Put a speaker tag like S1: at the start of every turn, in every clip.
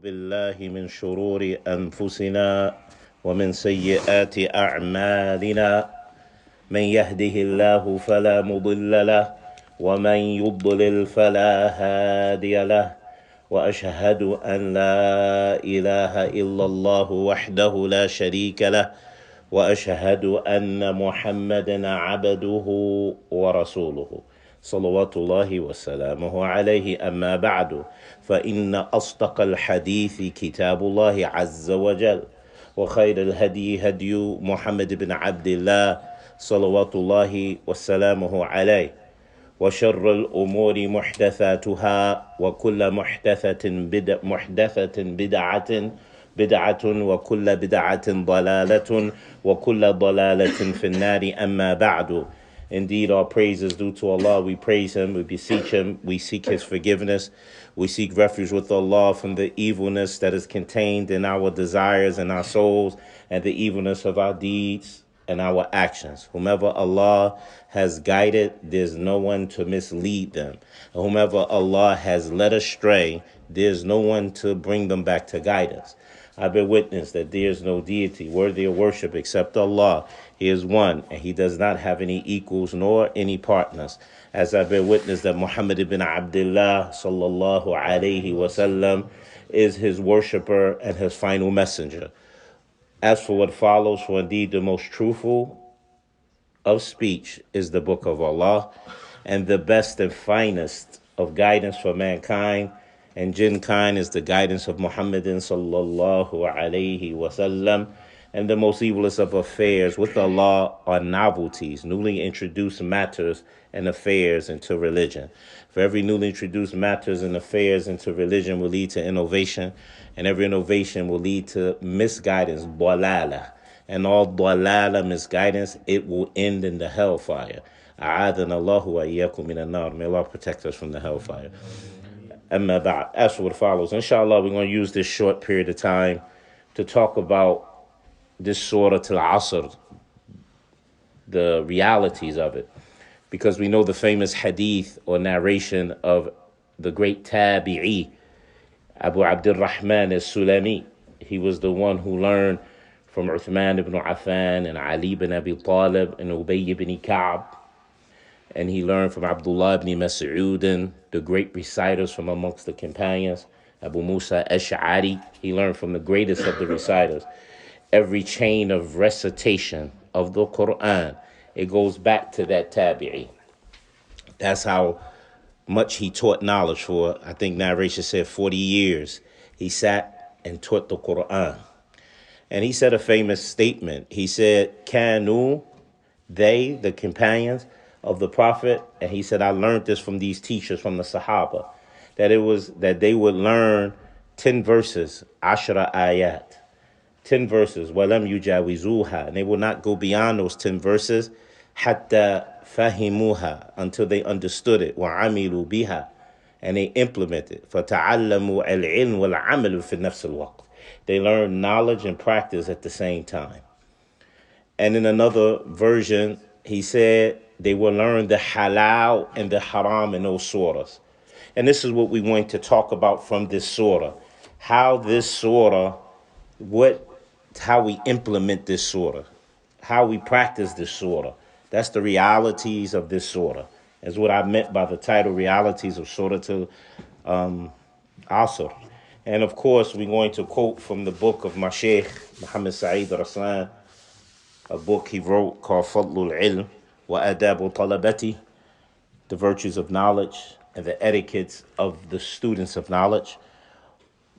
S1: بالله من شرور أنفسنا ومن سيئات أعمالنا من يهده الله فلا مضل له ومن يضلل فلا هادي له وأشهد أن لا إله إلا الله وحده لا شريك له وأشهد أن محمدا عبده ورسوله صلوات الله وسلامه عليه. أما بعد، فإن أصدق الحديث كتاب الله عز وجل، وخير الهدي هدي محمد بن عبد الله صلوات الله وسلامه عليه، وشر الأمور محدثاتها، وكل محدثة بدعة وكل بدعة ضلالة وكل ضلالة في النار. أما بعد. Indeed, all praise is due to Allah. We praise Him, we beseech Him, we seek His forgiveness, we seek refuge with Allah from the evilness that is contained in our desires and our souls, and the evilness of our deeds and our actions. Whomever Allah has guided, there's no one to mislead them. And whomever Allah has led astray, there's no one to bring them back to guidance. I bear witness that there is no deity worthy of worship except Allah. He is one, and He does not have any equals nor any partners. As I bear witness that Muhammad ibn Abdullah sallallahu alayhi wasallam is His worshipper and His final messenger. As for what follows, for indeed the most truthful of speech is the book of Allah, and the best and finest of guidance for mankind and jinnkind is the guidance of Muhammadin sallallahu alayhi wasallam. And the most evilest of affairs with Allah are novelties, newly introduced matters and affairs into religion. For every newly introduced matters and affairs into religion will lead to innovation, and every innovation will lead to misguidance, dalala. And all dalala, misguidance, it will end in the hellfire. A'adana Allahu wa iyyakum minan nar. May Allah protect us from the hellfire. Amma ba'd. As for what follows, inshallah, we're going to use this short period of time to talk about this Suratul Asr, the realities of it, because we know the famous hadith or narration of the great tabi'i, Abu Abdurrahman as-Sulami. He was the one who learned from Uthman ibn Affan and Ali ibn Abi Talib and Ubay ibn Ka'b. And he learned from Abdullah ibn Mas'ud and the great reciters from amongst the companions, Abu Musa Ash'ari. He learned from the greatest of the reciters. Every chain of recitation of the Quran, it goes back to that tabi'i. That's how much he taught knowledge for, I think narration said 40 years. He sat and taught the Quran. And he said a famous statement. He said, Kanu, they, the companions of the Prophet, and he said, I learned this from these teachers, from the Sahaba, that they would learn 10 verses, ashra ayat, 10 verses, walam yujawizuha, and they will not go beyond those 10 verses, hatta fahimuha, until they understood it, wa amilu biha, and they implemented. Fata'allamu al-ilm wal-amalu fi nafs al-waqt. They learn knowledge and practice at the same time. And in another version, he said they will learn the halal and the haram in those surahs. And this is what we want to talk about from this surah. How this surah, how we implement this surah, how we practice this surah. That's the realities of this surah. That's what I meant by the title, Realities of Suratul Asr. And of course, we're going to quote from the book of my Shaykh, Muhammad Sa'id Raslan, a book he wrote called Fadlul Ilm wa Adabu Talabati, the virtues of knowledge and the etiquettes of the students of knowledge,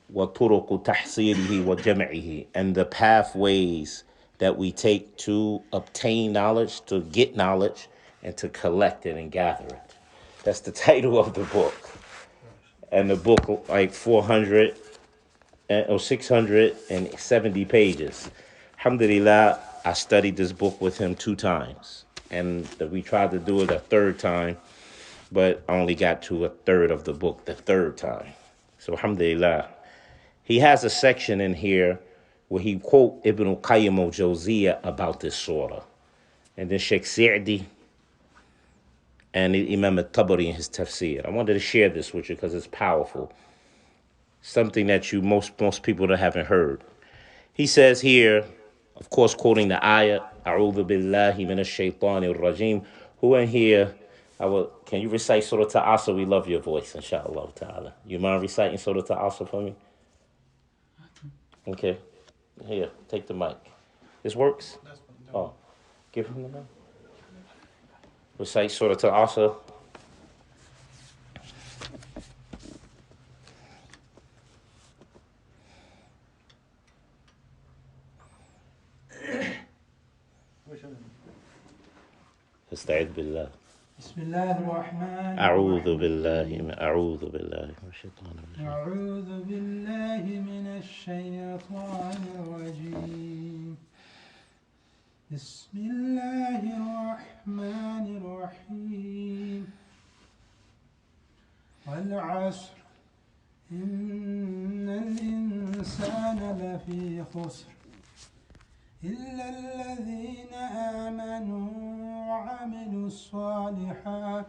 S1: wa turuqu tahsilihi wa jam'ihi, and the pathways that we take to obtain knowledge, to get knowledge, and to collect it and gather it. That's the title of the book. And the book, like 670 pages. Alhamdulillah, I studied this book with him 2 times. And we tried to do it a 3rd time, but I only got to a 1/3 of the book the 3rd time. So alhamdulillah. He has a section in here where he quote Ibn Qayyim al-Jawziyah about this surah. And then Sheikh Sa'di and Imam al-Tabari in his tafsir. I wanted to share this with you because it's powerful. something that most people haven't heard. He says here, of course, quoting the ayah, "A'udhu billahi minash shaitanir rajim." Who in here? Can you recite Surah Al-Asr? We love your voice, inshallah ta'ala. You mind reciting Surah Al-Asr for me? Okay. Here, take the mic. This works? Oh, give him the mic. Recite Surah Al-Asr. استعذ بالله.
S2: بسم الله الرحمن
S1: أعوذ بالله من الشيطان الرجيم.
S2: أعوذ بالله من الشيطان الرجيم. بسم الله الرحمن الرحيم. والعصر إن الإنسان لفي خسر إلا الذين آمنوا وعملوا الصالحات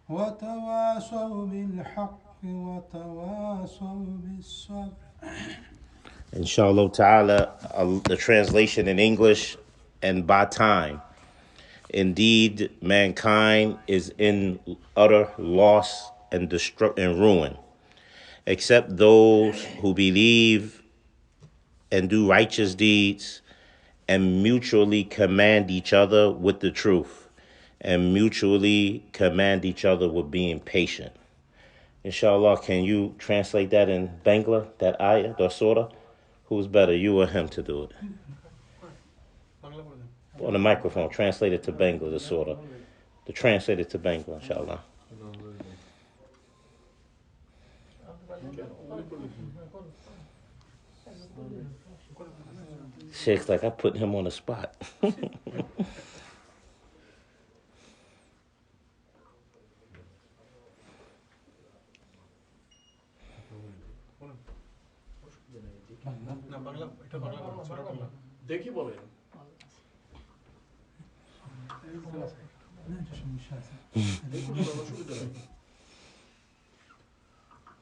S2: وتواصوا بالحق وتواصوا بالصبر.
S1: Inshallah ta'ala, the translation in English, and by time. Indeed, mankind is in utter loss and and ruin, except those who believe and do righteous deeds and mutually command each other with the truth and mutually command each other with being patient. Inshallah, can you translate that in Bangla, that ayah, the surah? Who's better, you or him, to do it? On the microphone, translate it to Bangla, the surah. To translate it to Bangla, inshallah. Sheikh's like, I put him on the spot.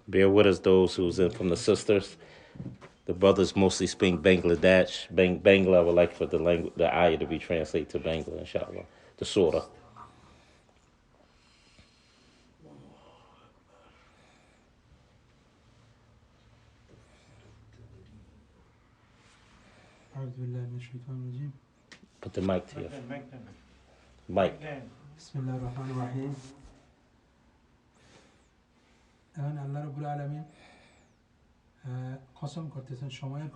S1: Bear with us, those who's in from the sisters. The brothers mostly speak Bangladesh. Bangla, I would like for the ayah to be translated to Bangla, inshallah. The surah. Put the mic to you. Mic.
S2: Bismillah ar-Rahman ar-Rahim. এখন আল্লাহ রাব্বুল আলামিন কসম করতেছেন সময়ের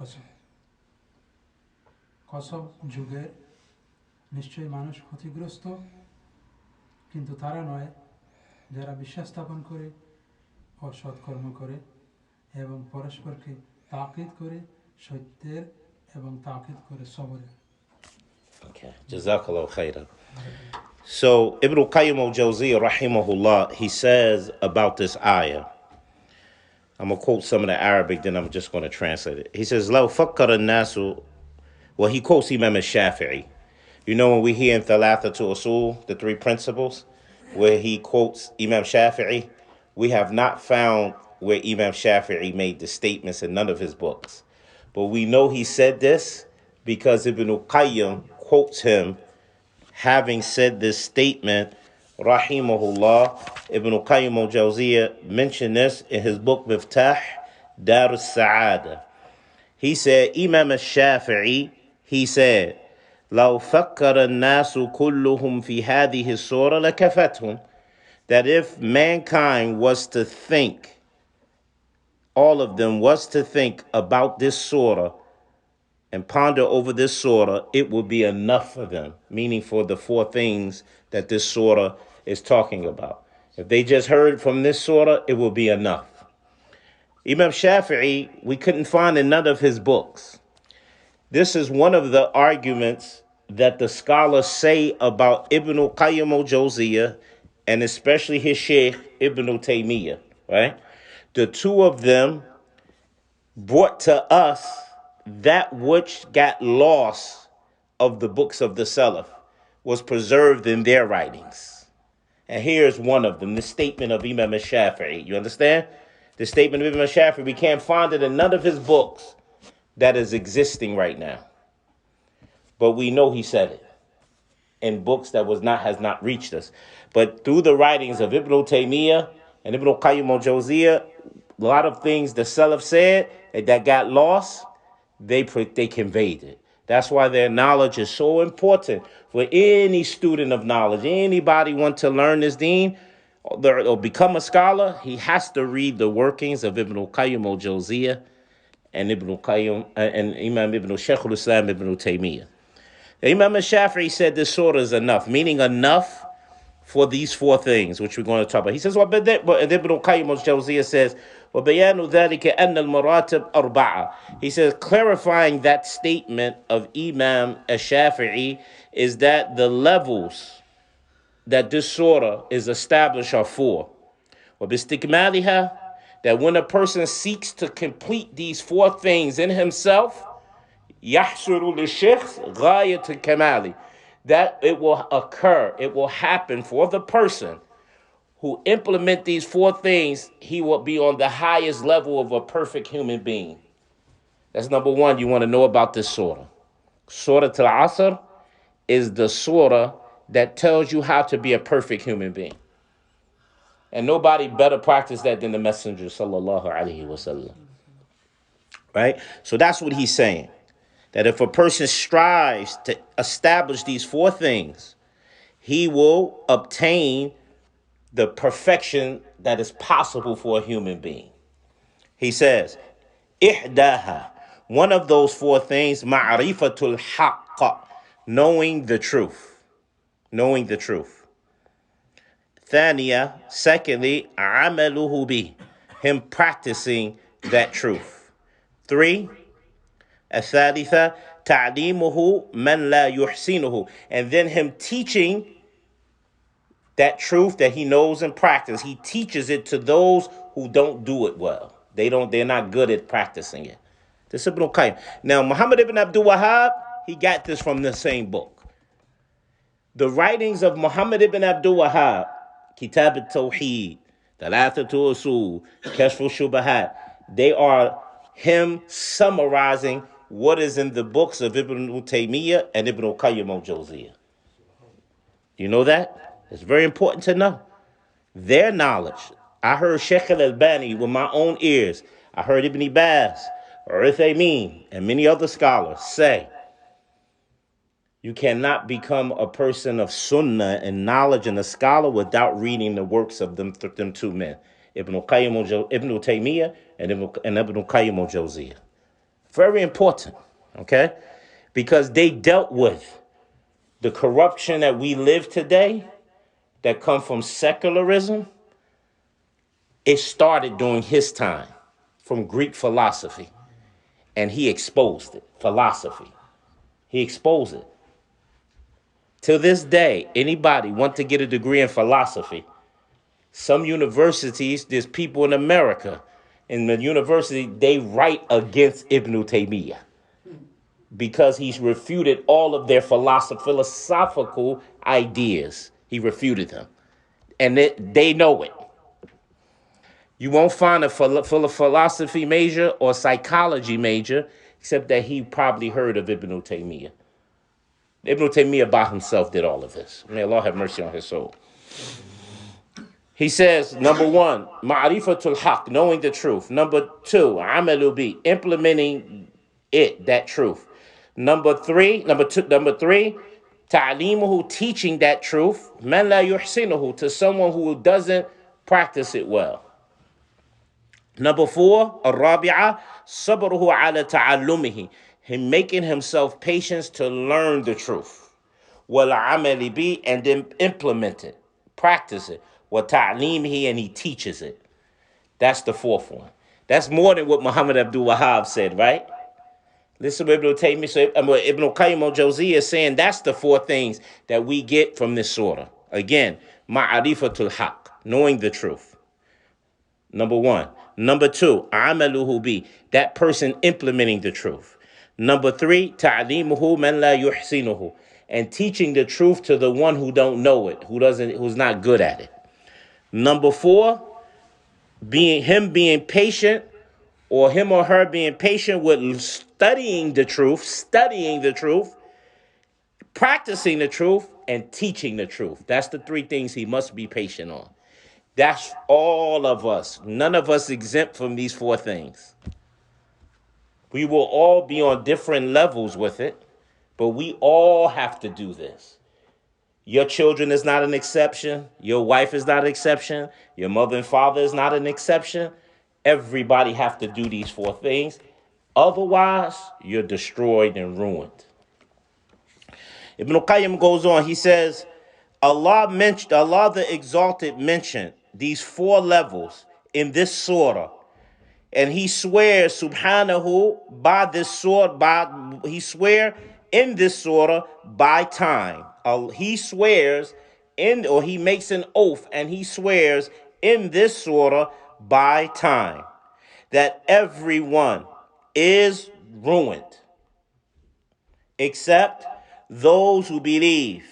S2: কসম যুগে নিশ্চয়ই মানুষ ক্ষতিগ্রস্ত, কিন্তু তারা নয় যারা বিশ্বাস স্থাপন করে ও সৎকর্ম করে এবং পরস্পরকে তাকিদ করে সত্যের এবং তাকিদ করে সবরের।
S1: Okay, Jazakallah khairan. So Ibn Qayyim al-Jawziyya rahimahullah, he says about this ayah. I'm going to quote some of the Arabic, then I'm just going to translate it. He says, لو فكر الناس, well, he quotes Imam al-Shafi'i. You know when we hear in Thalathatul Usul, the three principles, where he quotes Imam Shafi'i, we have not found where Imam Shafi'i made the statements in none of his books. But we know he said this because Ibn Qayyim quotes him having said this statement, rahimahullah. Ibn Qayyim al-Jawziyya mentioned this in his book Miftah Dar al-Sa'ada. He said, Imam al-Shafi'i, he said, لو فكر الناس كلهم في هذه السورة لكفتهم, that if mankind was to think, all of them was to think about this surah and ponder over this surah, it would be enough for them, meaning for the four things that this surah is talking about. If they just heard from this surah, it will be enough. Imam Shafi'i, we couldn't find in none of his books. This is one of the arguments that the scholars say about Ibn Qayyim al-Jawziyya and especially his Sheikh Ibn Taymiyyah, right? The two of them brought to us that which got lost of the books of the Salaf, was preserved in their writings. And here's one of them, the statement of Imam al-Shafi'i. You understand? The statement of Ibn Shafi'i, we can't find it in none of his books that is existing right now. But we know he said it in books that has not reached us. But through the writings of Ibn Taymiyyah and Ibn Qayyim al-Jawziyah, a lot of things the Salaf said that got lost, they conveyed it. That's why their knowledge is so important for any student of knowledge. Anybody want to learn this deen or become a scholar, he has to read the workings of Ibn Qayyim al-Jawziyah and Ibn Qayyim and Imam Ibn Shaykh al-Islam Ibn Taymiyyah. Imam al-Shafi'i said this surah is enough, meaning enough for these four things, which we're going to talk about. He says, Ibn Qayyim al-Jawziyah says, وَبَيَانُ ذَلِكَ أَنَّ الْمَرَاتِبْ أَرْبَعَةٌ. He says, clarifying that statement of Imam al-Shafi'i is that the levels that this surah is established are four. وَبِاسْتِكْمَالِهَا, that when a person seeks to complete these four things in himself, يَحْصُرُ لِلشَّخْصِ غَايَةُ الْكَمَالِ, that it will occur, it will happen for the person who implement these four things, he will be on the highest level of a perfect human being. That's number one you want to know about this surah. Suratul Asr is the surah that tells you how to be a perfect human being. And nobody better practice that than the Messenger, sallallahu alaihi wasallam. Right? So that's what he's saying. That if a person strives to establish these four things, he will obtain the perfection that is possible for a human being. He says, ihdaha, one of those four things, ma'rifatul haqq, knowing the truth. Knowing the truth. Thaniya, secondly, amaluhu bi, him practicing that truth. 3, الثالثة تعليمه من لا يحسنه, and then him teaching that truth that he knows and practice. He teaches it to those who don't do it well. They're not good at practicing it. This is Ibn Qayyim. Now, Muhammad ibn Abdul Wahhab, he got this from the same book. The writings of Muhammad ibn Abdul Wahhab, Kitab al-Tawheed, Thalathatul Usul, Kashf al-Shubahat, they are him summarizing what is in the books of Ibn Taymiyyah and Ibn Qayyim al-Jawziyah. You know that? It's very important to know. Their knowledge. I heard Sheikh al-Albani with my own ears. I heard Ibn Baz, Uthaymin, and many other scholars say, you cannot become a person of sunnah and knowledge and a scholar without reading the works of them two men, Ibn Taymiyyah and Ibn Qayyim al-Jawziyah. Very important, okay? Because they dealt with the corruption that we live today that come from secularism. It started during his time from Greek philosophy, and he exposed it. Philosophy. He exposed it. To this day, anybody want to get a degree in philosophy, some universities, there's people in America, in the university, they write against Ibn Taymiyyah because he's refuted all of their philosophical ideas. He refuted them. And they know it. You won't find a philosophy major or psychology major, except that he probably heard of Ibn Taymiyyah. Ibn Taymiyyah by himself did all of this. May Allah have mercy on his soul. He says, number one, ma'rifatul haqq, knowing the truth. Number two, amalu bi, implementing that truth. Number three, ta'limuhu, teaching that truth, man la yuhsinuhu, to someone who doesn't practice it well. Number four, ar-rabi'a, sabruhu ala ta'allumihi, him making himself patient to learn the truth. Wal amali bi, and then implement it, practice it. Wa ta'limihi, and he teaches it. That's the fourth one. That's more than what Muhammad Abdul Wahhab said, right? Listen to Ibn Taymiyyah. So Ibn Qayyim al-Jawziyah is saying that's the four things that we get from this surah. Again, ma'arifatul haqq, knowing the truth. Number one. Number two, amaluhu bi, that person implementing the truth. Number three, ta'limuhu man la yuhsinuhu, and teaching the truth to the one who don't know it, who's not good at it. Number four, being patient, or him or her being patient with studying the truth, practicing the truth, and teaching the truth. That's the three things he must be patient on. That's all of us. None of us exempt from these four things. We will all be on different levels with it, but we all have to do this. Your children is not an exception. Your wife is not an exception. Your mother and father is not an exception. Everybody have to do these four things. Otherwise, you're destroyed and ruined. Ibn Qayyim goes on. He says, Allah the Exalted mentioned these four levels in this surah. And he swears, subhanahu, by this surah, he swear in this surah by time. He swears or he makes an oath and he swears in this surah by time that everyone is ruined except those who believe,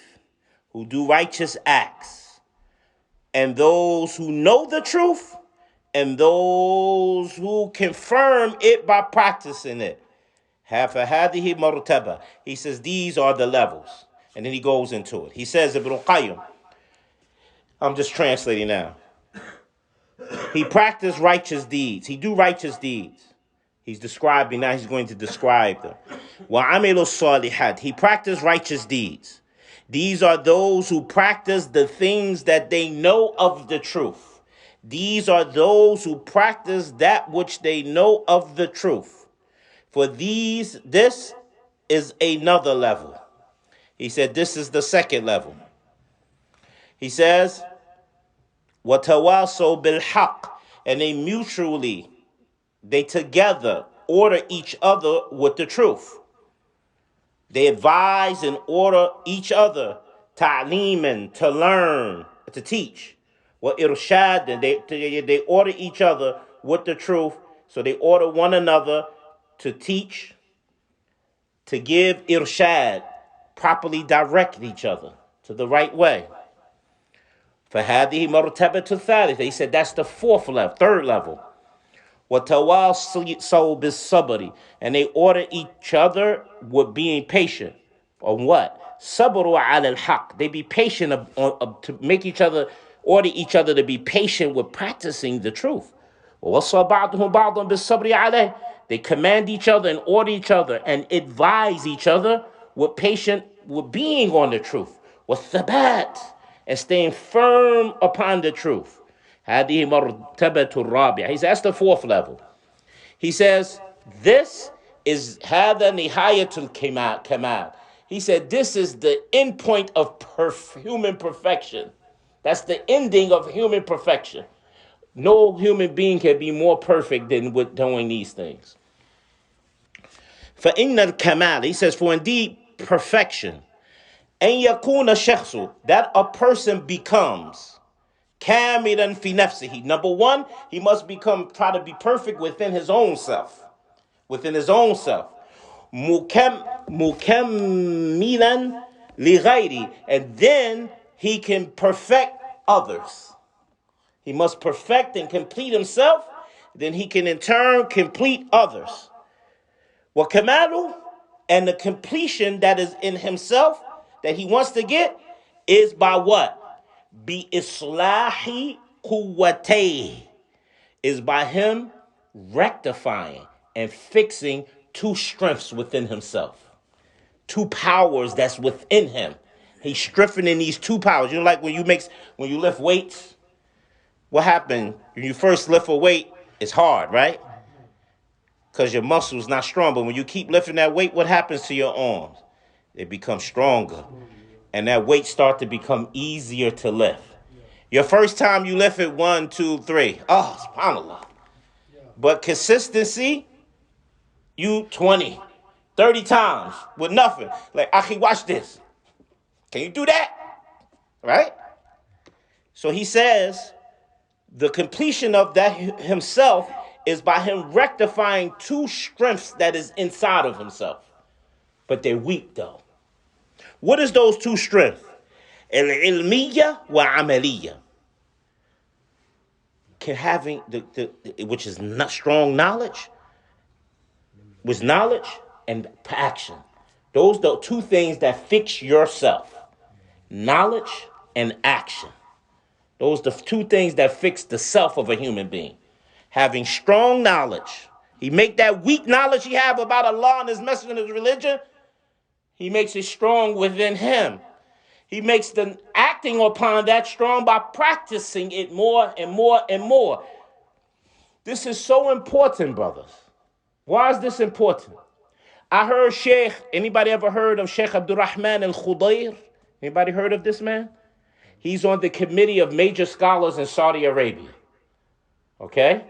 S1: who do righteous acts, and those who know the truth, and those who confirm it by practicing it. فَهَذِهِ مَرْتَبَةٌ. He says these are the levels. And then he goes into it. He says, Ibn Qayyim, I'm just translating now. He practiced righteous deeds. He do righteous deeds. He's describing, now he's going to describe them. وَعَمِلُوا الصَّالِحَاتِ. He practiced righteous deeds. These are those who practice the things that they know of the truth. These are those who practice that which they know of the truth. For this is another level. He said this is the second level. He says, وَتَوَاصَوْا بِالْحَقِّ. And they together order each other with the truth. They advise and order each other, ta'leeman, to learn, to teach. Irshad, and they order each other with the truth. So they order one another to teach, to give irshad, properly direct each other to the right way. فَهَذِهِ مَرْتَبَةُ الثَّالِثَةِ. He said that's the third level. وَتَوَاصَوْا بِالصَّبْرِ. And they order each other with being patient. On what? صَبْرُوا عَلَى الْحَقِّ. They be patient to make order each other to be patient with practicing the truth. وَوَصَّى بَعْضُهُمْ بَعْضًا بِالصَّبْرِ عَلَيْهِ. They command each other and order each other and advise each other with being on the truth. وَالثَّبَاتِ. And staying firm upon the truth. هذه مرتبة الرابعة. He says that's the fourth level. He says this is هذا نهاية الكمال. He said this is the end point of human perfection. That's the ending of human perfection. No human being can be more perfect than with doing these things. فإن الكمال. He says for indeed perfection. أن يكون الشخص, that a person becomes كاملا في نفسه. Number one, he must try to be perfect within his own self. مكملا لغيره. And then he can perfect others. He must perfect and complete himself. Then he can in turn complete others. وكماله, and the completion that is in himself that he wants to get is by what? بِإِصْلَاحِ قُوَّتَيْهِ. Is by him rectifying and fixing two strengths within himself. Two powers that's within him. He's strengthening these two powers. You know, like when you lift weights, what happened? When you first lift a weight, it's hard, right? Because your muscle's not strong. But when you keep lifting that weight, what happens to your arms? They become stronger. And that weight starts to become easier to lift. Your first time you lift it, 1, 2, 3. Oh, subhanAllah. But consistency, you 20, 30 times with nothing. Like, Akhi, watch this. Can you do that? Right? So he says, the completion of that himself is by him rectifying two strengths that is inside of himself. But they're weak, though. What is those two strengths? Al-ilmiyya wa amaliyya. having which is not strong knowledge, with knowledge and action. Those are the two things that fix yourself. Knowledge and action. Those are the two things that fix the self of a human being. Having strong knowledge. He make that weak knowledge he have about Allah and his messenger and his religion, he makes it strong within him. He makes the acting upon that strong by practicing it more and more and more. This is so important, brothers. Why is this important? I heard anybody ever heard of Sheikh Abdurrahman al-Khudair? Anybody heard of this man? He's on the committee of major scholars in Saudi Arabia. Okay?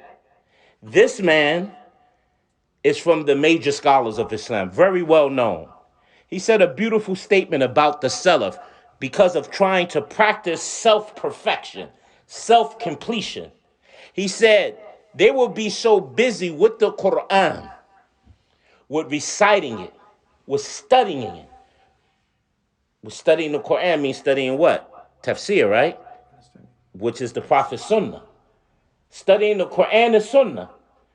S1: This man is from the major scholars of Islam, very well known. He said a beautiful statement about the Salaf because of trying to practice self-perfection, self-completion. He said they will be so busy with the Quran, with reciting it, with studying it. With studying the Quran means studying what? Tafsir, right? Which is the Prophet's Sunnah. Studying the Quran and Sunnah.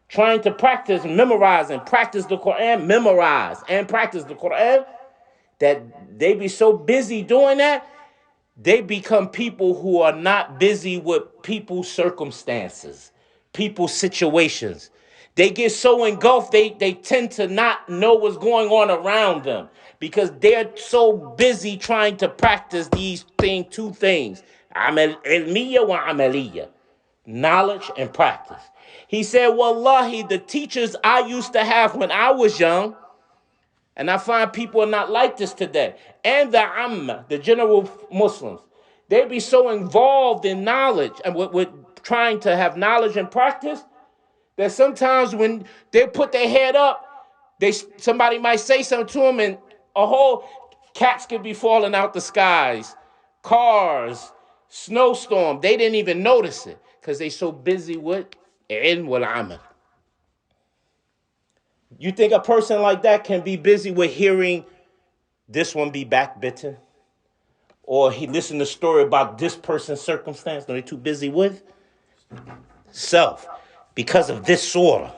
S1: Trying to practice, memorize, and practice the Quran, memorize and practice the Quran, that they be so busy doing that, they become people who are not busy with people's circumstances, people's situations. They get so engulfed, they tend to not know what's going on around them because they're so busy trying to practice these two things, ilmiya wa amaliya, knowledge and practice. He said, wallahi, the teachers I used to have when I was young, and I find people are not like this today, and the Amma, the general Muslims, they be so involved in knowledge and with trying to have knowledge and practice that sometimes when they put their head up, somebody might say something to them and a whole cats could be falling out the skies, cars, snowstorm. They didn't even notice it because they so busy with ilm wal amal. You think a person like that can be busy with hearing this one be backbitten? Or he listened to a story about this person's circumstance? No, they're too busy with self because of this surah.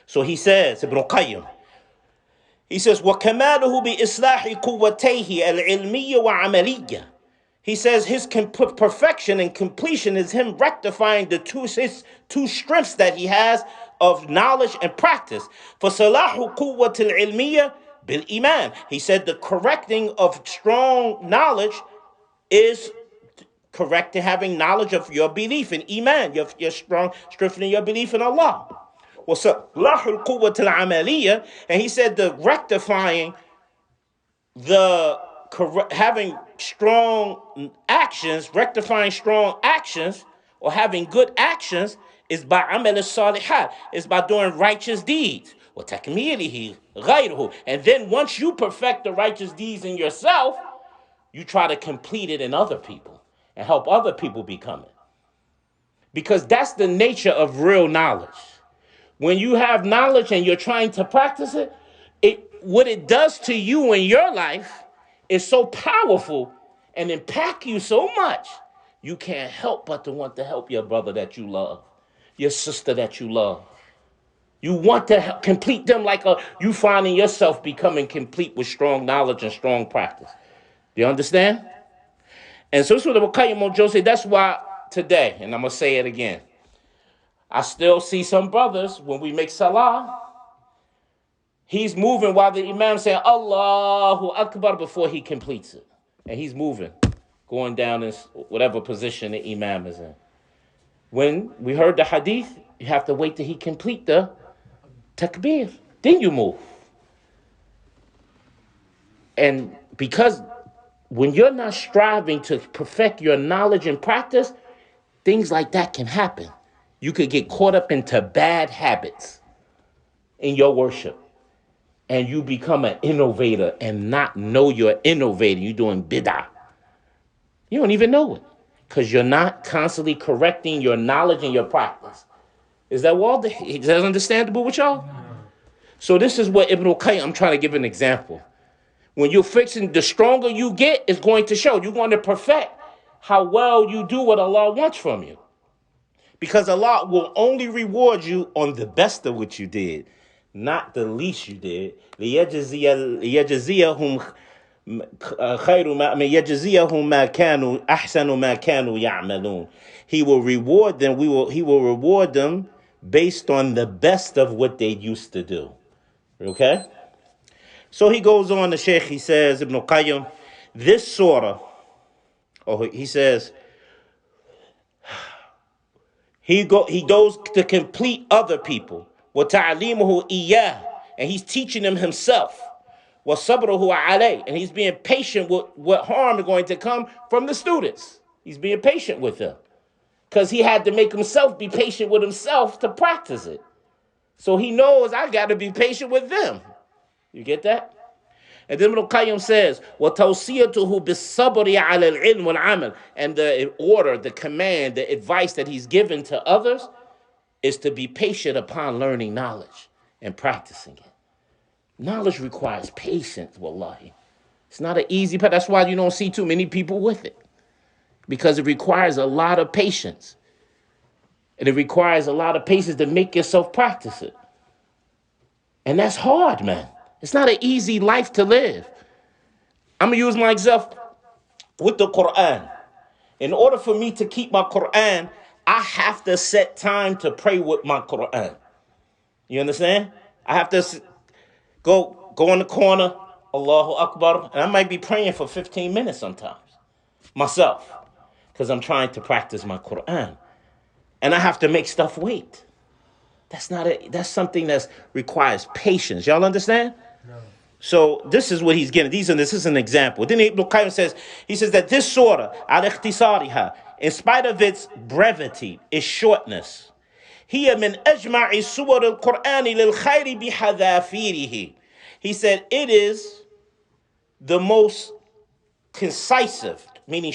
S1: So he says, Ibn Qayyim, he says, وَكَمَالُهُ بِإِصْلَاحِ قُوَّتَيْهِ الْعِلْمِيَّ وَعَمَلِيَّ. He says his perfection and completion is him rectifying his two strengths that he has of knowledge and practice. For salahu quwwatil ilmiya bil iman. He said the correcting of strong knowledge is correcting having knowledge of your belief in iman, your strong strengthening your belief in Allah. Well, salahu quwwatil amaliya, and he said the rectifying having strong actions, rectifying strong actions, or having good actions is by amal as-salihat, is by doing righteous deeds. وَتَكْمِيلِهِ غَيْرُهُ. And then once you perfect the righteous deeds in yourself, you try to complete it in other people and help other people become it. Because that's the nature of real knowledge. When you have knowledge and you're trying to practice it, what it does to you in your life is so powerful and impact you so much, you can't help but to want to help your brother that you love, your sister that you love. You want to complete them like you finding yourself becoming complete with strong knowledge and strong practice. Do you understand? And so the Qayyim Jose, that's why today, and I'm going to say it again, I still see some brothers, when we make salah, he's moving while the imam saying Allahu Akbar before he completes it. And he's moving, going down in whatever position the imam is in. When we heard the hadith, you have to wait till he complete the takbir. Then you move. And because when you're not striving to perfect your knowledge and practice, things like that can happen. You could get caught up into bad habits in your worship. And you become an innovator and not know you're innovating. You're doing bid'ah. You don't even know it because you're not constantly correcting your knowledge and your practice. Is that understandable with y'all? No. So this is what Ibn Qayyim, I'm trying to give an example. When you're fixing, the stronger you get, it's going to show. You're going to perfect how well you do what Allah wants from you. Because Allah will only reward you on the best of what you did, not the least you did. لِيَجْزِيَهُمْ خَيْرُ مَا يَجْزِيَهُمْ مَا كَانُوا أَحْسَنُ مَا كَانُوا يَعْمَلُونَ. He will reward them. He will reward them based on the best of what they used to do. Okay? So he goes on, the Sheikh, he says, Ibn Qayyim, this surah, he says, he goes to complete other people. وَتَعْلِيمُهُ إِيَّاهُ, and he's teaching them himself. وَصَبْرُهُ عَلَيْهِ, and he's being patient with what harm is going to come from the students. He's being patient with them. Because he had to make himself be patient with himself to practice it. So he knows I got to be patient with them. You get that? And then Ibn Qayyim says, وَتَوْصِيَتُهُ بِالصَّبْرِ عَلَى الْعِلْمِ وَالْعَمَلِ, and the order, the command, the advice that he's given to others is to be patient upon learning knowledge and practicing it. Knowledge requires patience, wallahi. It's not an easy path. That's why you don't see too many people with it. Because it requires a lot of patience. And it requires a lot of patience to make yourself practice it. And that's hard, man. It's not an easy life to live. I'm going to use myself with the Quran. In order for me to keep my Quran, I have to set time to pray with my Quran. You understand? I have to go in the corner, Allahu Akbar, and I might be praying for 15 minutes sometimes, myself, because I'm trying to practice my Quran. And I have to make stuff wait. That's something that requires patience. Y'all understand? No. So this is what he's getting. This is an example. Then Ibn Qayyim says, he says that this surah, al-ikhtisariha, in spite of its brevity, its shortness, هي من أجمع سور القرآن للخير بحذافيره. He said it is the most concisive, meaning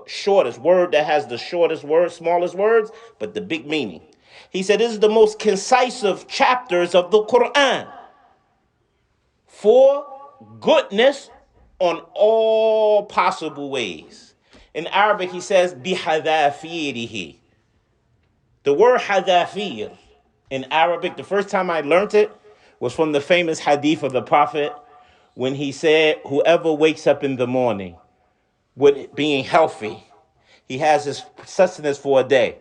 S1: shortest word that has the shortest words, smallest words, but the big meaning. He said this is the most concisive chapters of the Quran for goodness on all possible ways. In Arabic, he says, بِحَذَافِيرِهِ. The word hadafir in Arabic, the first time I learned it was from the famous hadith of the Prophet when he said, whoever wakes up in the morning with being healthy, he has his sustenance for a day.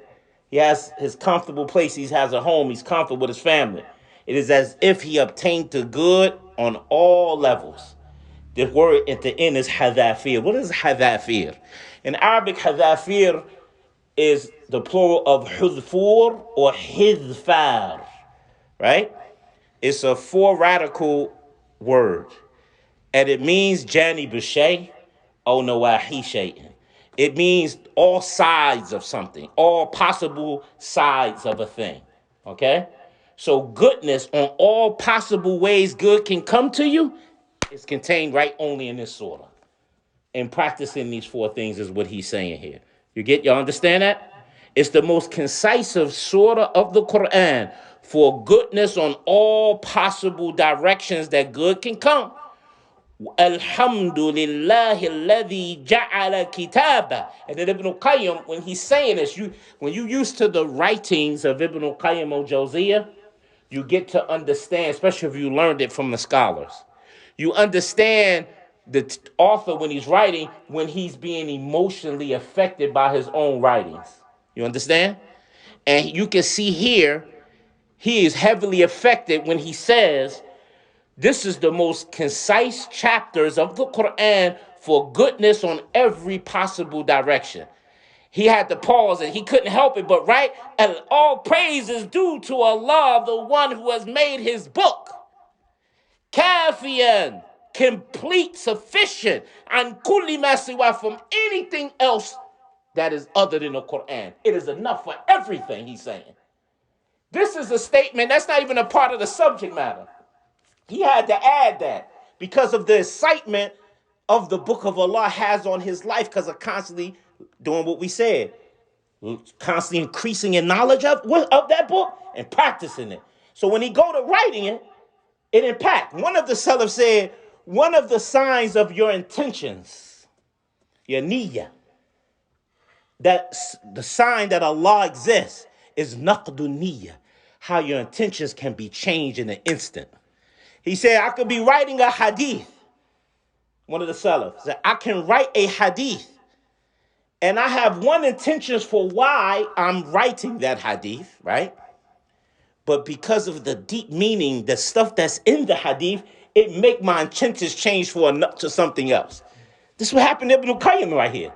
S1: He has his comfortable place. He has a home. He's comfortable with his family. It is as if he obtained the good on all levels. The word at the end is hadafir. What is hadafir? In Arabic, hadafir is the plural of hudfur or hidfar, right? It's a four radical word. And it means jani b'shay o nawahi shay'in. It means all sides of something, all possible sides of a thing, okay? So goodness on all possible ways good can come to you is contained right only in this surah. And practicing these four things is what he's saying here. Y'all understand that? It's the most concise surah of the Quran for goodness on all possible directions that good can come. Alhamdulillahi alladhi ja'ala kitaba. And then Ibn Qayyim, when he's saying this, when you used to the writings of Ibn Qayyim al-Jawziyah, you get to understand, especially if you learned it from the scholars. You understand the author when he's writing, when he's being emotionally affected by his own writings. You understand? And you can see here, he is heavily affected when he says, this is the most concise chapters of the Quran for goodness on every possible direction. He had to pause and he couldn't help it, but right? And all praise is due to Allah, the one who has made his book. Kafiyan, complete, sufficient, and kulli ma siwa, from anything else that is other than the Quran. It is enough for everything, he's saying. This is a statement that's not even a part of the subject matter. He had to add that because of the excitement of the book of Allah has on his life, because of constantly doing what we said, constantly increasing in knowledge of that book and practicing it. So when he go to writing it, it impact. One of the Salaf said, one of the signs of your intentions, your niyyah, that the sign that Allah exists is naqdun niyyah, how your intentions can be changed in an instant. He said, I could be writing a hadith. One of the salaf said, I can write a hadith, and I have one intention for why I'm writing that hadith, right? But because of the deep meaning, the stuff that's in the hadith, it make my intentions change to something else. This is what happened to Ibn Qayyim right here.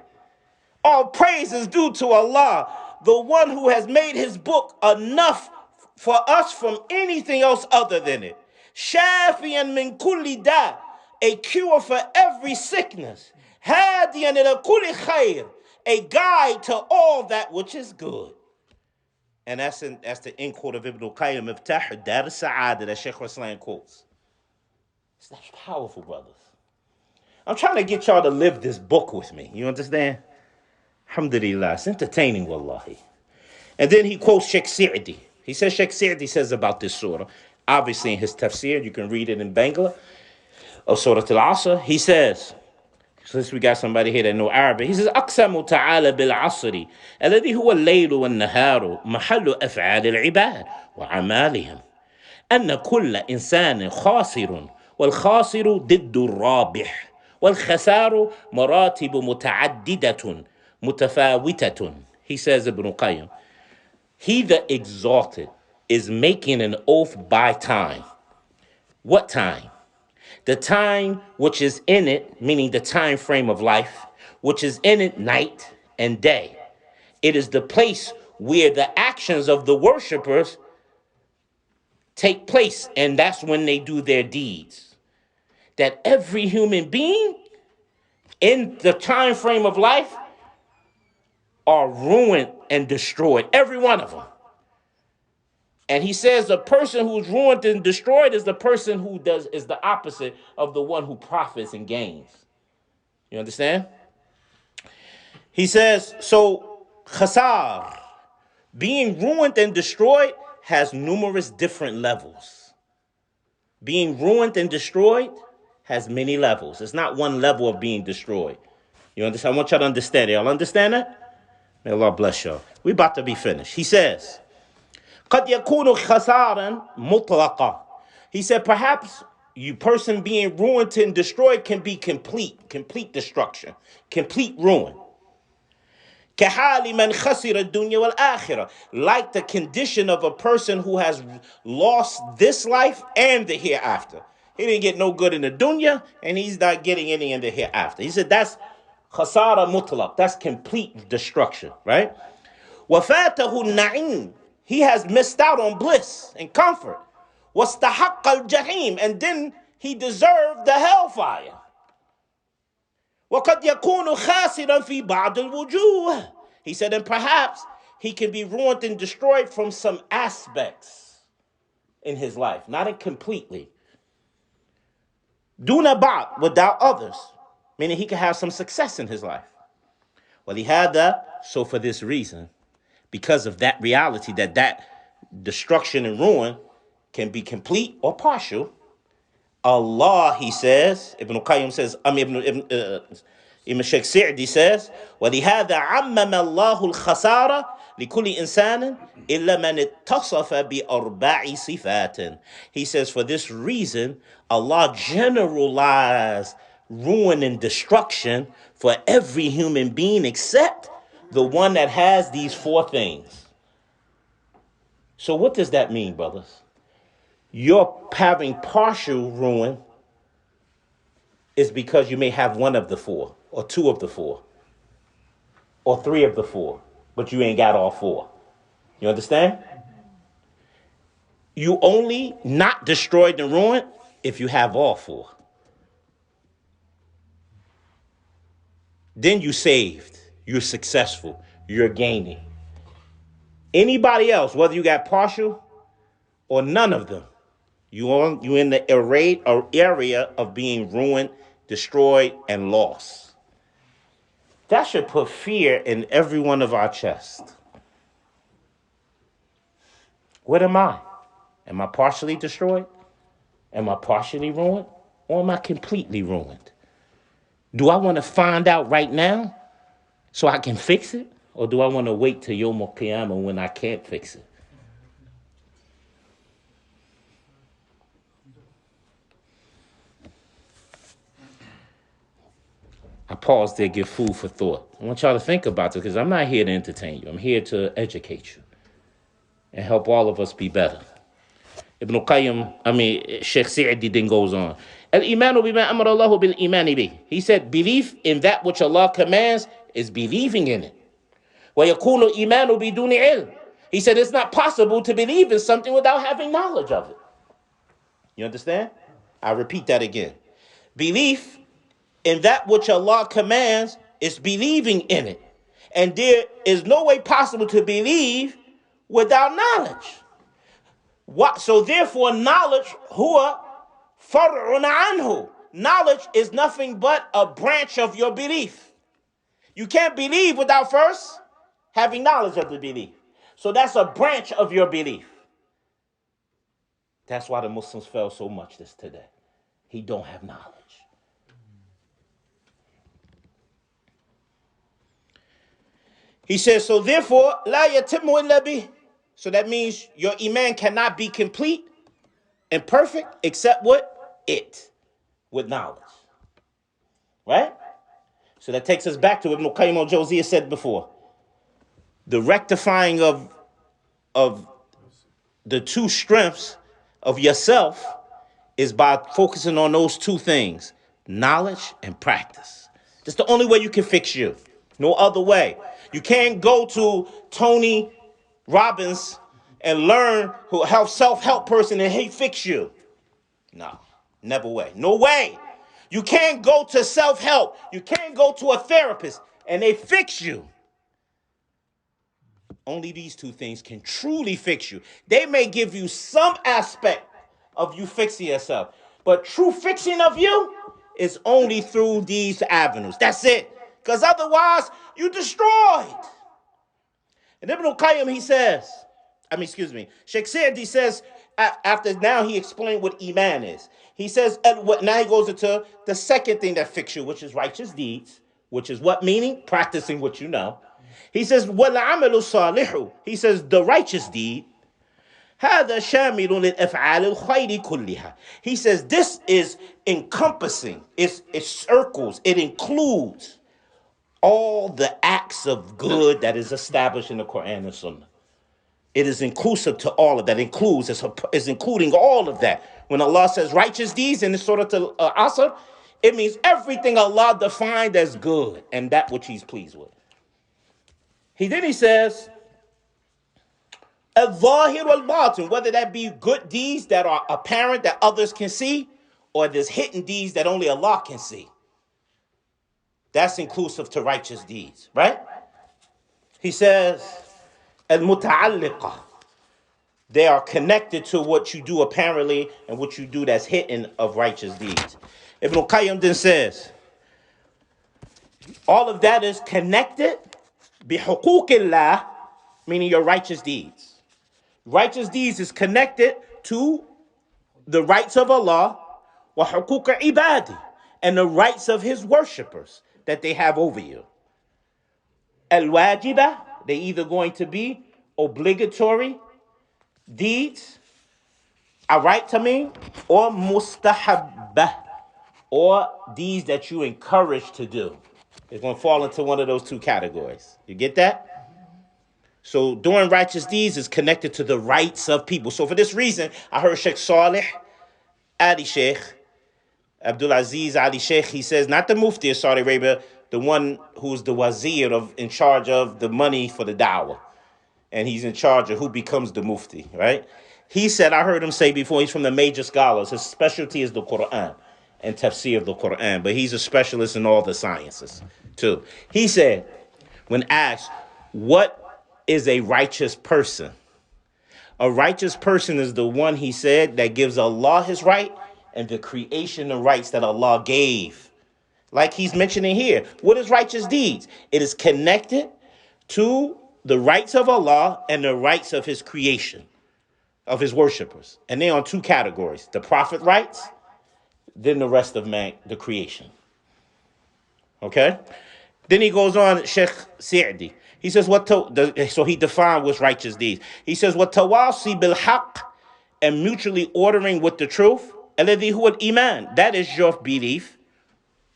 S1: All praise is due to Allah, the one who has made his book enough for us from anything else other than it. Shafiyan min kulli da, a cure for every sickness. Hadiyan ila kulli khair, a guide to all that which is good. And that's the end quote of Ibn Qayyim, Miftah Dar Sa'ada, that Shaykh Raslan quotes. That's powerful, brothers. I'm trying to get y'all to live this book with me. You understand? Alhamdulillah. It's entertaining, wallahi. And then he quotes Sheikh Sa'di. He says, Sheikh Sa'di says about this surah, obviously in his tafsir, you can read it in Bangla, of Suratul Asr. He says, since we got somebody here that know Arabic, he says, أقسم تعالى بالعصر الذي هو الليل والنهار محل أفعال العباد وأعمالهم أن كل إنسان خاسر والخاسر ضد الرابح والخسار مراتب متعددة متفاوتة. He says, Ibn Qayyim, he the exalted is making an oath by time. What time? The time which is in it, meaning the time frame of life, which is in it night and day. It is the place where the actions of the worshipers take place, and that's when they do their deeds. That every human being in the time frame of life are ruined and destroyed, every one of them. And he says the person who's ruined and destroyed is the person who is the opposite of the one who profits and gains. You understand? He says, so khasar, being ruined and destroyed, has numerous different levels. Being ruined and destroyed has many levels. It's not one level of being destroyed. You understand? I want y'all to understand. Y'all understand that? May Allah bless y'all. We about to be finished. He says, قد يكون خسارا مطلقا. He said, perhaps you person being ruined and destroyed can be complete destruction, complete ruin. كحال من خسر الدنيا والآخرة, like the condition of a person who has lost this life and the hereafter. He didn't get no good in the dunya, and he's not getting any in the hereafter. He said that's khasara mutlaq, that's complete destruction, right? وفاته النعيم, he has missed out on bliss and comfort. واستحق الجحيم, and then he deserved the hellfire. وَقَدْ يَكُونُ خَاسِرًا فِي بَعْضِ الْوُجُوهِ. He said, and perhaps he can be ruined and destroyed from some aspects in his life, not completely. دُونَ بَعْض, without others, meaning he can have some success in his life. Well, he had that, so for this reason, because of that reality, that destruction and ruin can be complete or partial, Allah, he says, Ibn Qayyim says, Ibn Sheikh Sa'di says, وَلِهَذَا عَمَّمَ اللَّهُ الْخَسَارَ لِكُلِّ إِنسَانٍ إِلَّا مَنِ اتَّصَفَ بِأَرْبَعِ صِفَاتٍ. He says, for this reason, Allah generalized ruin and destruction for every human being except the one that has these four things. So what does that mean, brothers? You're having partial ruin is because you may have one of the four, or two of the four, or three of the four, but you ain't got all four. You understand? You only not destroyed and ruined if you have all four. Then you saved, you're successful, you're gaining. Anybody else, whether you got partial or none of them, you in the area of being ruined, destroyed, and lost. That should put fear in every one of our chests. What am I? Am I partially destroyed? Am I partially ruined? Or am I completely ruined? Do I want to find out right now so I can fix it? Or do I want to wait till Yom Qiyamah when I can't fix it? I pause there, give food for thought. I want y'all to think about this because I'm not here to entertain you. I'm here to educate you and help all of us be better. Sheikh Sa'di then goes on. Al-imanu bima amara Allahu bil imani bih. He said, belief in that which Allah commands is believing in it. Wa yakunu imanu biduni ilm. He said, it's not possible to believe in something without having knowledge of it. You understand? I repeat that again. Belief in that which Allah commands is believing in it. And there is no way possible to believe without knowledge. So therefore, knowledge, huwa far'un anhu. Knowledge is nothing but a branch of your belief. You can't believe without first having knowledge of the belief. So that's a branch of your belief. That's why the Muslims fail so much this today. He don't have knowledge. He says, so therefore, la yatimmu illa bih. So that means your iman cannot be complete and perfect except what? It. With knowledge. Right? So that takes us back to what Ibn Qayyim al-Jawziyah said before. The rectifying of the two strengths of yourself is by focusing on those two things, knowledge and practice. That's the only way you can fix you. No other way. You can't go to Tony Robbins and learn who help self-help person and he fix you. No, never way. No way. You can't go to self-help. You can't go to a therapist and they fix you. Only these two things can truly fix you. They may give you some aspect of you fixing yourself, but true fixing of you is only through these avenues. That's it. Because otherwise, you destroyed. And Ibn Qayyim, he says, Sheikh Sa'di says, after now he explained what Iman is. He says, now he goes into the second thing that fixes you, which is righteous deeds, which is what meaning? Practicing what you know. He says, وَالْعَمَلُ الصَّالِحُ. He says, the righteous deed, هَذَا شَامِلٌ لِلْأَفْعَالِ الْخَيْرِ كُلِّهَا. He says, this is encompassing, it circles, it includes all the acts of good that is established in the Quran and Sunnah. It is inclusive to all of that. It's including all of that. When Allah says righteous deeds in the Suratul Asr, it means everything Allah defined as good and that which He's pleased with. He says, al-zahir wal-batin, whether that be good deeds that are apparent that others can see, or there's hidden deeds that only Allah can see. That's inclusive to righteous deeds, right? He says, al-muta'alliqa. They are connected to what you do apparently and what you do that's hidden of righteous deeds. Ibn Qayyim then says, all of that is connected bihuquqillah, meaning your righteous deeds. Righteous deeds is connected to the rights of Allah, wa huquq ibadi, and the rights of His worshippers that they have over you. Al-wajibah, they either going to be obligatory deeds, a right to me, or mustahabbah, or deeds that you encourage to do. It's going to fall into one of those two categories. You get that? So doing righteous deeds is connected to the rights of people. So for this reason, I heard Sheikh Saleh Ali Sheikh, Abdul Aziz Ali Sheikh, he says, not the Mufti of Saudi Arabia, the one who's the wazir in charge of the money for the dawah. And he's in charge of who becomes the Mufti, right? He said, I heard him say before, he's from the major scholars. His specialty is the Quran and tafsir of the Quran, but he's a specialist in all the sciences too. He said, when asked, what is a righteous person? A righteous person is the one, he said, that gives Allah His right and the creation and rights that Allah gave. Like he's mentioning here, what is righteous deeds? It is connected to the rights of Allah and the rights of His creation, of His worshippers. And they're on two categories, the prophet rights, then the rest of man, the creation. Okay? Then he goes on, Sheikh Sa'di. He says, so he defined what's righteous deeds. He says, what tawasi bil haqq, and mutually ordering with the truth. Alladhi huwa iman. That is your belief,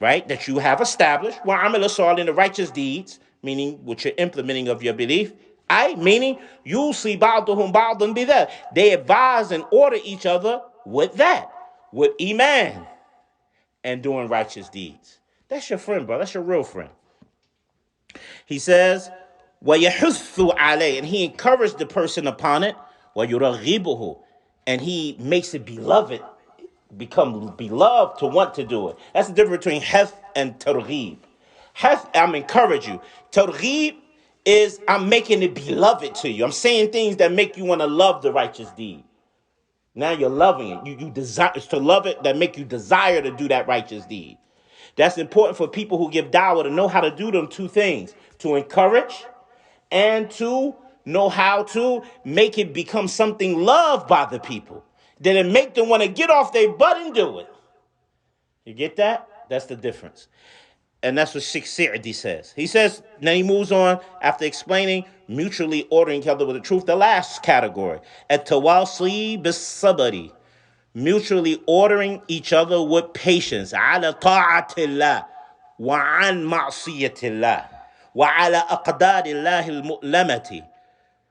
S1: right? That you have established. Wa amila salih, the righteous deeds, meaning what you're implementing of your belief. Meaning, you see ba'duhum ba'dun bi that. They advise and order each other with that, with iman, and doing righteous deeds. That's your friend, bro. That's your real friend. He says, وَيَحُثُّ عَلَيْهِ, and he encouraged the person upon it, وَيُرَغِّبُهُ, and he makes it beloved, become beloved to want to do it. That's the difference between heth and targhib. Heth, I'm encourage you. Targhib is I'm making it beloved to you. I'm saying things that make you want to love the righteous deed. Now you're loving it. You desire, it's to love it that make you desire to do that righteous deed. That's important for people who give dawah to know how to do them two things: to encourage and to know how to make it become something loved by the people. Then it make them want to get off their butt and do it. You get that? That's the difference. And that's what Sheikh Sa'di says. He says, then he moves on after explaining mutually ordering each other with the truth. The last category, at-tawasi bis-sabri, mutually ordering each other with patience. Ala ta'atillah wa an ma'siyatillah wa ala aqdarillahi al-mu'lamati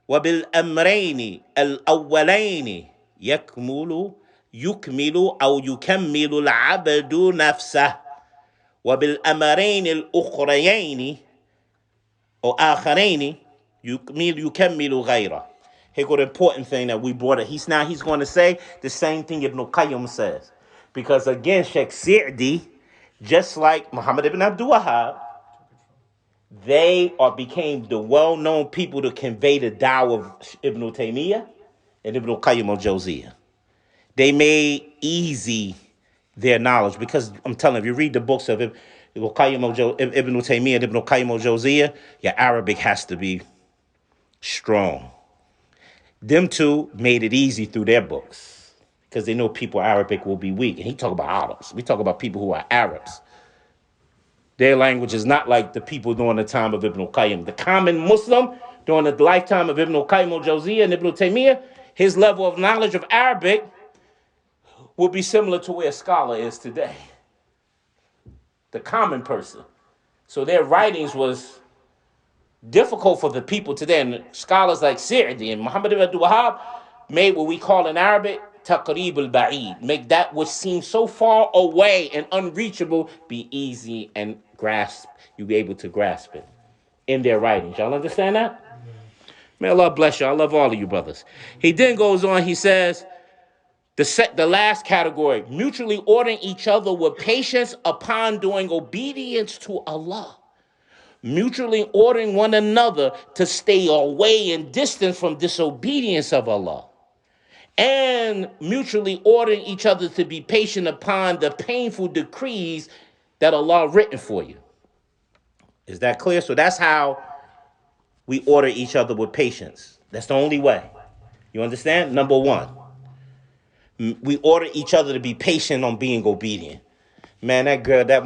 S1: wa bil amrayni al-awwalayni yukmilu aw yukammilu al-abdu nafsah وبالأمرين الأخريين أو آخرين يكمل غيره. Here go the important thing that we brought it. He's going to say the same thing Ibn Qayyim says. Because again, Sheikh Sa'di, just like Muhammad ibn Abdul Wahhab, they became the well-known people to convey the dawah of Ibn Taymiyyah and Ibn Qayyim al-Jawziyah. They made easy their knowledge, because I'm telling you, if you read the books of Ibn Taymiyyah and Ibn Qayyim al-Jawziyah, your Arabic has to be strong. Them two made it easy through their books because they know people Arabic will be weak. And he talk about Arabs. We talk about people who are Arabs. Their language is not like the people during the time of Ibn Qayyim. The common Muslim during the lifetime of Ibn Qayyim al-Jawziyah and Ibn Taymiyyah, his level of knowledge of Arabic will be similar to where a scholar is today. The common person. So their writings was difficult for the people today. And scholars like Sa'di and Muhammad ibn Abdul Wahhab made what we call in Arabic taqrib al-ba'id. Make that which seems so far away and unreachable be easy and you be able to grasp it in their writings. Y'all understand that? May Allah bless you. I love all of you brothers. He then goes on, he says, the last category, mutually ordering each other with patience upon doing obedience to Allah. Mutually ordering one another to stay away and distance from disobedience of Allah. And mutually ordering each other to be patient upon the painful decrees that Allah written for you. Is that clear? So that's how we order each other with patience. That's the only way. You understand? Number one. We order each other to be patient on being obedient. Man,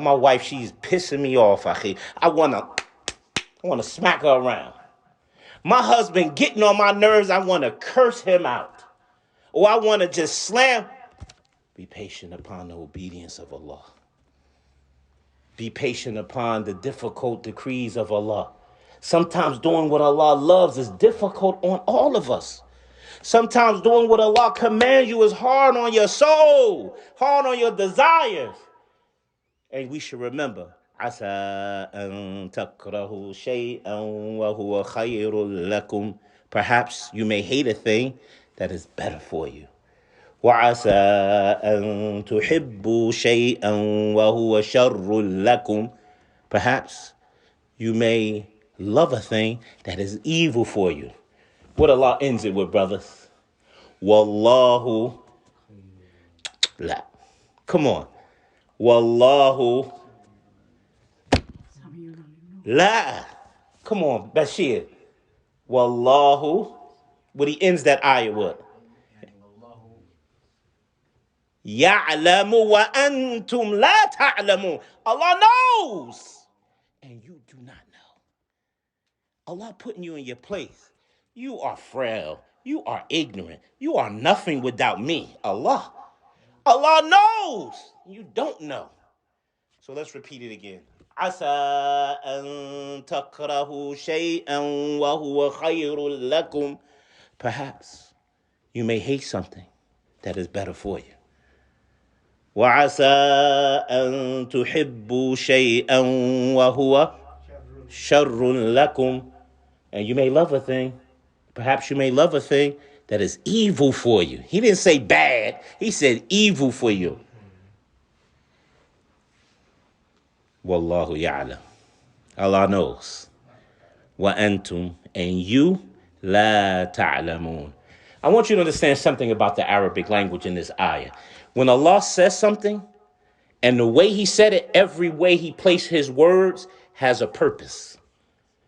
S1: my wife, she's pissing me off, akhi. I wanna smack her around. My husband getting on my nerves, I wanna curse him out. Or I wanna just slam. Be patient upon the obedience of Allah. Be patient upon the difficult decrees of Allah. Sometimes doing what Allah loves is difficult on all of us. Sometimes doing what Allah commands you is hard on your soul, hard on your desires. And we should remember, عَسَىٰ أَن تَكْرَهُ شَيْئًا وَهُوَ خَيْرٌ لَكُمْ. Perhaps you may hate a thing that is better for you. وَعَسَىٰ أَن تُحِبُّوا شَيْئًا وَهُوَ شَرٌّ لَكُمْ. Perhaps you may love a thing that is evil for you. What Allah ends it with, brothers? Wallahu. La. Come on. Wallahu. La. Come on, Bashir. Wallahu. What he ends that ayah with? Ya'lamu wa antum la ta'lamun. Allah knows. And you do not know. Allah putting you in your place. You are frail. You are ignorant. You are nothing without me. Allah. Allah knows. You don't know. So let's repeat it again. عسى أن تكرهوا شيئا وهو خير لكم. Perhaps you may hate something that is better for you. وعسى أن تحبوا شيئا وهو شر لكم. And you may love a thing. Perhaps you may love a thing that is evil for you. He didn't say bad. He said evil for you. Wallahu ya'lam. Allah knows. Wa antum, and you, la ta'lamun. I want you to understand something about the Arabic language in this ayah. When Allah says something, and the way He said it, every way He placed His words has a purpose.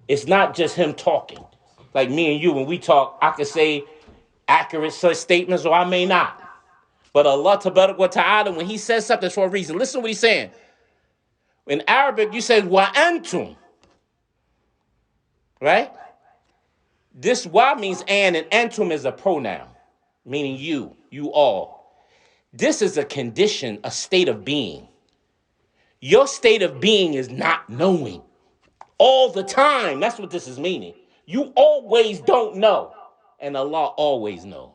S1: It's not just Him talking. Like me and you, when we talk, I could say accurate such statements or I may not. But Allah Tabarak wa Ta'ala, when He says something for a reason, listen to what He's saying. In Arabic, you say wa antum. Right? This wa means and antum is a pronoun, meaning you all. This is a condition, a state of being. Your state of being is not knowing all the time. That's what this is meaning. You always don't know, and Allah always knows.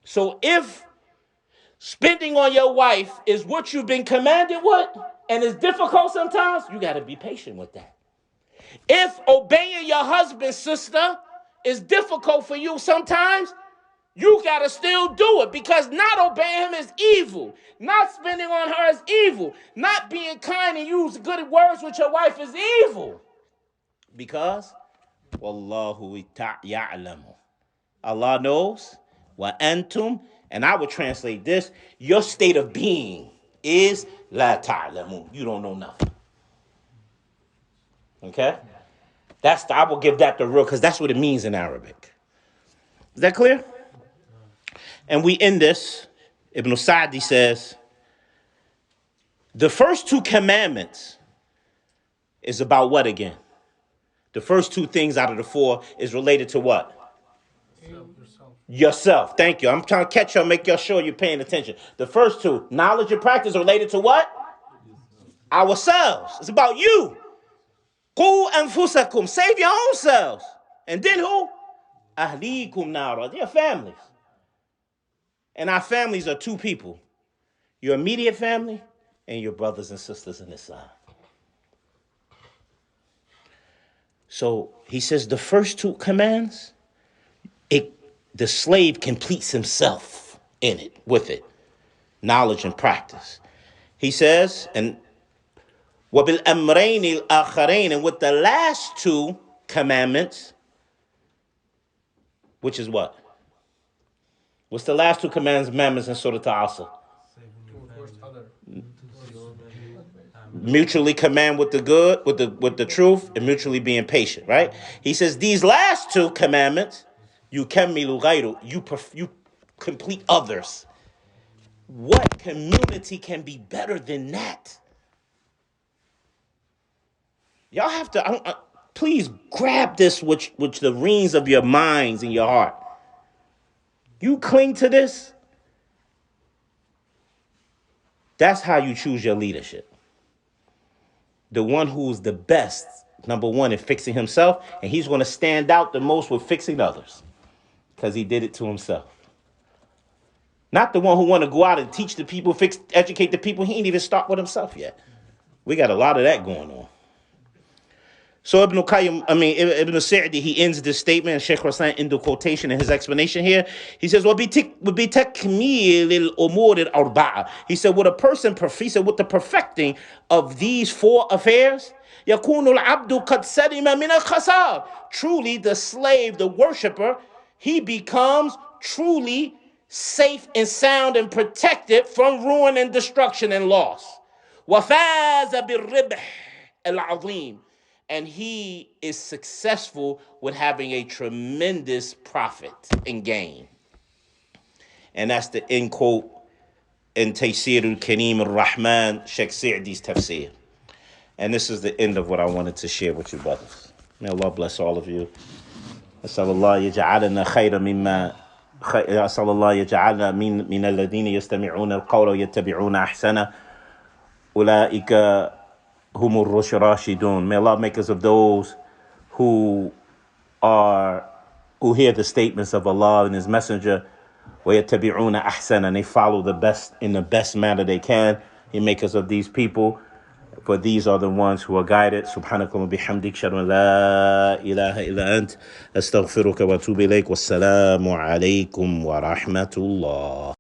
S1: So if spending on your wife is what you've been commanded with, and it's difficult sometimes, you got to be patient with that. If obeying your husband, sister, is difficult for you sometimes, you got to still do it, because not obeying him is evil. Not spending on her is evil. Not being kind and use good words with your wife is evil. Because, Wallahu ya'lamu. Allah knows, wa antum, and I would translate this, your state of being is la ta'lamu. You don't know nothing. Okay? I will give that the real, because that's what it means in Arabic. Is that clear? And we end this. Ibn Sa'di says, the first two commandments is about what again? The first two things out of the four is related to what? Yourself. Thank you. I'm trying to catch you and make sure you're paying attention. The first two, knowledge and practice, are related to what? Ourselves. It's about you. Qu anfusakum. Save your own selves. And then who? Ahlikum nara. Your families. And our families are two people. Your immediate family and your brothers and sisters in Islam. So he says the first two commands, the slave completes himself in it, with it. Knowledge and practice. He says, and وَبِالْأَمْرَيْنِ الْآخَرَيْنِ, and with the last two commandments, which is what? What's the last two commandments in Suratul Asr? Mutually command with the good, with the truth, and mutually being patient, right? He says these last two commandments, you complete others. What community can be better than that? Y'all have to, please grab this with the reins of your minds and your heart. You cling to this. That's how you choose your leadership. The one who's the best, number one, in fixing himself, and he's going to stand out the most with fixing others because he did it to himself. Not the one who want to go out and teach the people, educate the people. He ain't even start with himself yet. We got a lot of that going on. So Ibn Sa'di, he ends this statement, and Shaykh Raslan in the quotation in his explanation here. He says, وَبِتَكْمِيلِ الْأُمُورِ الْأَرْبَعَةِ. He said, with the perfecting of these four affairs, يَكُونُ الْعَبْدُ قَدْ سَلِمَ مِنَ الْخَسَارِ. Truly, the slave, the worshiper, he becomes truly safe and sound and protected from ruin and destruction and loss. وَفَازَ بِالرِّبْحِ الْعَظِيمِ. And he is successful with having a tremendous profit and gain. And that's the end quote in Taysir al-Kareem al-Rahman, Sheikh Sa'di's tafsir. And this is the end of what I wanted to share with you, brothers. May Allah bless all of you. أسأل الله يجعلنا خيرا مما أسأل الله يجعلنا من الذين يستمعون القول ويتبعون أحسنه أولئك هم الراشدون. May Allah make us of those who hear the statements of Allah and His Messenger, ويتبعون أحسنه, and they follow the best in the best manner they can. He make us of these people, for these are the ones who are guided. Subhanakallah bihamdik, shadu an la ilaha illa ant, astaghfiruka wa atubu ilayk, wassalamu alaykum wa rahmatullah.